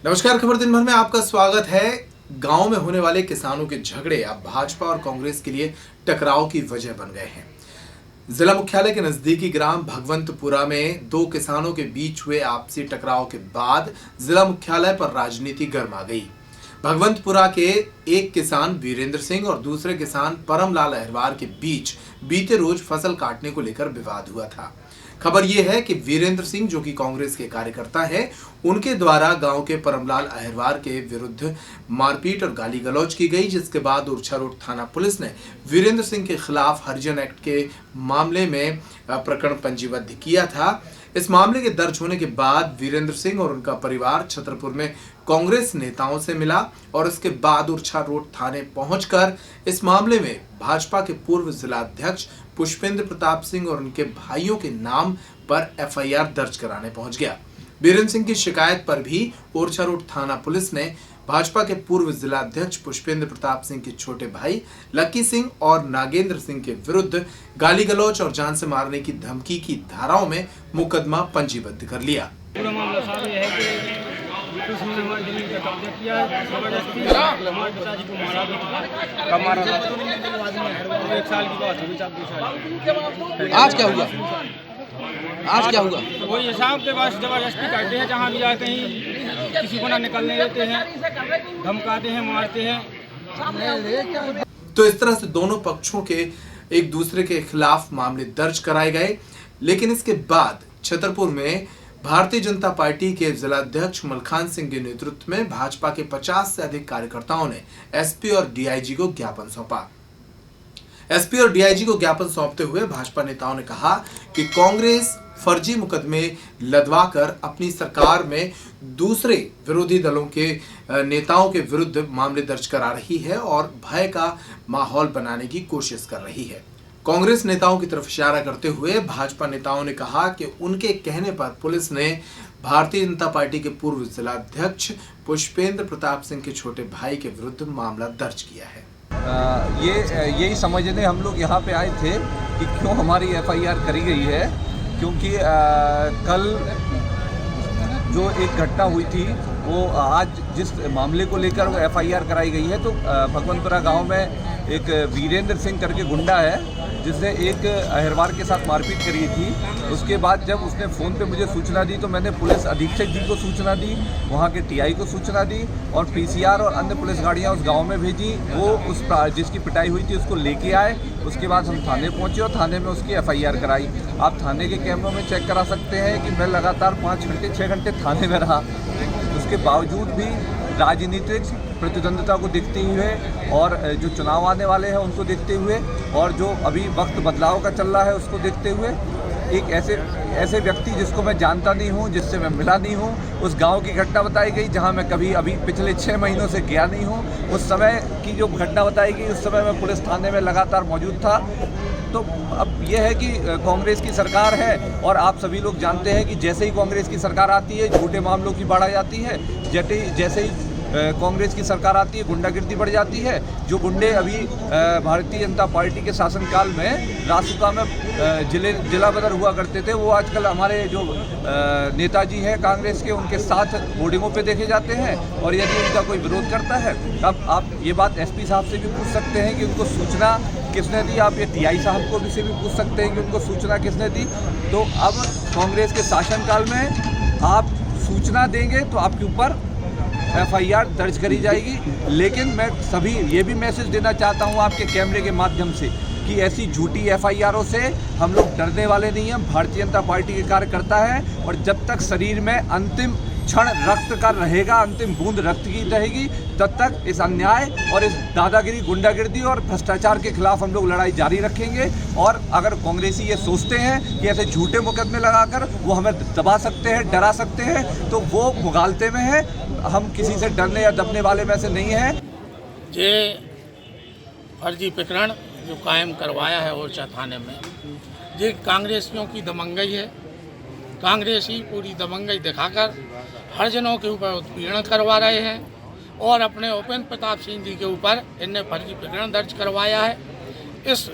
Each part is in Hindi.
नमस्कार। खबर दिन भर में आपका स्वागत है। गांव में होने वाले किसानों के झगड़े अब भाजपा और कांग्रेस के लिए टकराव की वजह बन गए हैं। जिला मुख्यालय के नजदीकी ग्राम भगवंतपुरा में दो किसानों के बीच हुए आपसी टकराव के बाद जिला मुख्यालय पर राजनीति गर्मा गई। भगवंतपुरा के एक किसान वीरेंद्र सिंह और दूसरे किसान परमलाल अहिरवार के बीच बीते रोज फसल काटने को लेकर विवाद हुआ था। खबर यह है कि वीरेंद्र सिंह, जो कि कांग्रेस के कार्यकर्ता हैं, उनके द्वारा गांव के परमलाल अहिरवार के विरुद्ध मारपीट और गाली गलौज की गई, जिसके बाद ओरछा रोड थाना पुलिस ने वीरेंद्र सिंह के खिलाफ हरिजन एक्ट के मामले में प्रकरण पंजीबद्ध किया था। इस मामले के दर्ज होने के बाद वीरेंद्र सिंह और उनका परिवार छतरपुर में कांग्रेस नेताओं से मिला और उसके बाद ओरछा रोड थाने पहुंचकर इस मामले में भाजपा के पूर्व जिलाध्यक्ष पुष्पेंद्र प्रताप सिंह और उनके भाइयों के नाम पर एफआईआर दर्ज कराने पहुंच गया। वीरेंद्र सिंह की शिकायत पर भी ओरछा रोड थाना पुलिस ने भाजपा के पूर्व जिलाध्यक्ष पुष्पेंद्र प्रताप सिंह के छोटे भाई लक्की सिंह और नागेंद्र सिंह के विरुद्ध गाली गलौज और जान से मारने की धमकी की धाराओं में मुकदमा पंजीबद्ध कर लिया। पूरा मामला साहब ये है कि उसने हमारी जमीन का कब्जा किया है, जबरदस्ती हमारे पिताजी को मारा भी था। कब मारा था? 1 साल की बात है, 2 साल। आज क्या हुआ? आज क्या हुआ? वही हिसाब के बाद जबरदस्ती करते हैं, जहाँ भी जाए कहीं किसी को ना निकलने देते हैं, धमकाते हैं, मारते हैं। तो इस तरह से दोनों पक्षों के एक दूसरे के खिलाफ मामले दर्ज कराए गए, लेकिन इसके बाद छतरपुर में भारतीय जनता पार्टी के जिलाध्यक्ष मलखान सिंह के नेतृत्व में भाजपा के 50 से अधिक कार्यकर्ताओं ने एसपी और डीआईजी को ज्ञापन सौंपा। एसपी और डीआईजी को ज्ञापन सौंपते हुए भाजपा नेताओं ने कहा कि कांग्रेस फर्जी मुकदमे लदवाकर अपनी सरकार में दूसरे विरोधी दलों के नेताओं के विरुद्ध मामले दर्ज करा रही है और भय का माहौल बनाने की कोशिश कर रही है। कांग्रेस नेताओं की तरफ इशारा करते हुए भाजपा नेताओं ने कहा कि उनके कहने पर पुलिस ने भारतीय जनता पार्टी के पूर्व जिलाध्यक्ष पुष्पेंद्र प्रताप सिंह के छोटे भाई के विरुद्ध मामला दर्ज किया है। यही समझने हम लोग यहाँ पे आए थे कि क्यों हमारी एफआईआर करी गई है, क्योंकि कल जो एक घटना हुई थी वो आज जिस मामले को लेकर वो एफआईआर कराई गई है, तो भगवंतपुरा गांव में एक वीरेंद्र सिंह करके गुंडा है जिसने एक अहिरवार के साथ मारपीट करी थी। उसके बाद जब उसने फ़ोन पे मुझे सूचना दी तो मैंने पुलिस अधीक्षक जी को सूचना दी, वहाँ के टीआई को सूचना दी और पीसीआर और अन्य पुलिस गाड़ियाँ उस गांव में भेजी। वो उस जिसकी पिटाई हुई थी उसको लेके आए। उसके बाद हम थाने पहुँचे और थाने में उसकी एफआईआर कराई। आप थाने के कैमरों में चेक करा सकते हैं कि मैं लगातार 5 घंटे 6 घंटे थाने में रहा। उसके बावजूद भी राजनीतिक प्रतिद्वंद्विता को देखते हुए और जो चुनाव आने वाले हैं उनको देखते हुए और जो अभी वक्त बदलाव का चल रहा है उसको देखते हुए एक ऐसे व्यक्ति जिसको मैं जानता नहीं हूँ, जिससे मैं मिला नहीं हूँ, उस गांव की घटना बताई गई जहां मैं कभी अभी पिछले 6 महीनों से गया नहीं हूँ। उस समय की जो घटना बताई गई उस समय मैं पुलिस थाने में लगातार मौजूद था। तो अब यह है कि कांग्रेस की सरकार है और आप सभी लोग जानते हैं कि जैसे ही कांग्रेस की सरकार आती है झूठे मामलों की बाढ़ आ जाती है, जैसे ही कांग्रेस की सरकार आती है गुंडागिर्दी बढ़ जाती है। जो गुंडे अभी भारतीय जनता पार्टी के शासनकाल में रासुका में जिला बदर हुआ करते थे, वो आजकल हमारे जो नेताजी हैं कांग्रेस के उनके साथ बोर्डिंगों पे देखे जाते हैं। और यदि उनका कोई विरोध करता है तब आप ये बात एसपी साहब से भी पूछ सकते हैं कि उनको सूचना किसने दी। आप ये टीआई साहब को भी से भी पूछ सकते हैं कि उनको सूचना किसने दी। तो अब कांग्रेस के शासनकाल में आप सूचना देंगे तो आपके ऊपर एफआईआर दर्ज करी जाएगी। लेकिन मैं सभी ये भी मैसेज देना चाहता हूँ आपके कैमरे के माध्यम से कि ऐसी झूठी एफआईआरों से हम लोग डरने वाले नहीं हैं। भारतीय जनता पार्टी के कार्यकर्ता है और जब तक शरीर में अंतिम क्षण रक्त का रहेगा, अंतिम बूंद रक्त की रहेगी, तब तक इस अन्याय और इस दादागिरी, गुंडागिर्दी और भ्रष्टाचार के खिलाफ हम लोग लड़ाई जारी रखेंगे। और अगर कांग्रेसी ये सोचते हैं कि ऐसे झूठे मुकदमे लगाकर वो हमें दबा सकते हैं, डरा सकते हैं, तो वो मुगालते में है। हम किसी से डरने या दबने वाले में से नहीं हैं। ये फर्जी प्रकरण जो कायम करवाया है ओरछा थाने में, ये कांग्रेसियों की दमंगई है। कांग्रेसी पूरी दमंगई दिखाकर हरिजनों के ऊपर उत्पीड़न करवा रहे हैं और अपने उपेंद्र प्रताप सिंह जी के ऊपर इनने फर्जी प्रकरण दर्ज करवाया है। इस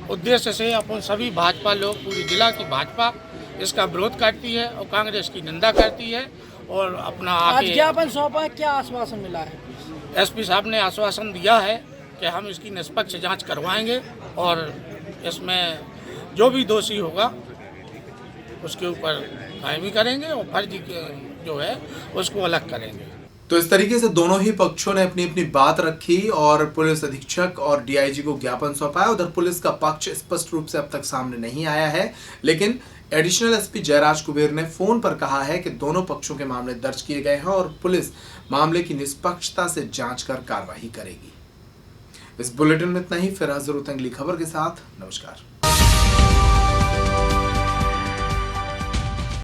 उद्देश्य से अपन सभी भाजपा लोग, पूरी जिला की भाजपा इसका विरोध करती है और कांग्रेस की निंदा करती है और अपना आज आगे ज्ञापन सौंपा है, क्या आश्वासन मिला है? एसपी साहब ने आश्वासन दिया है कि हम इसकी निष्पक्ष जांच करवाएंगे और इसमें जो भी दोषी होगा उसके ऊपर कायमी करेंगे और फर्जी जो है उसको अलग करेंगे। तो इस तरीके से दोनों ही पक्षों ने अपनी अपनी बात रखी और पुलिस अधीक्षक और डीआईजी को ज्ञापन सौंपा है। उधर पुलिस का पक्ष स्पष्ट रूप से अब तक सामने नहीं आया है, लेकिन एडिशनल एसपी जयराज कुबेर ने फोन पर कहा है कि दोनों पक्षों के मामले दर्ज किए गए हैं और पुलिस मामले की निष्पक्षता से जांच कर कार्रवाई करेगी। इस बुलेटिन में इतना ही। फिर हाजिर होते हैं अगली खबर के साथ। नमस्कार।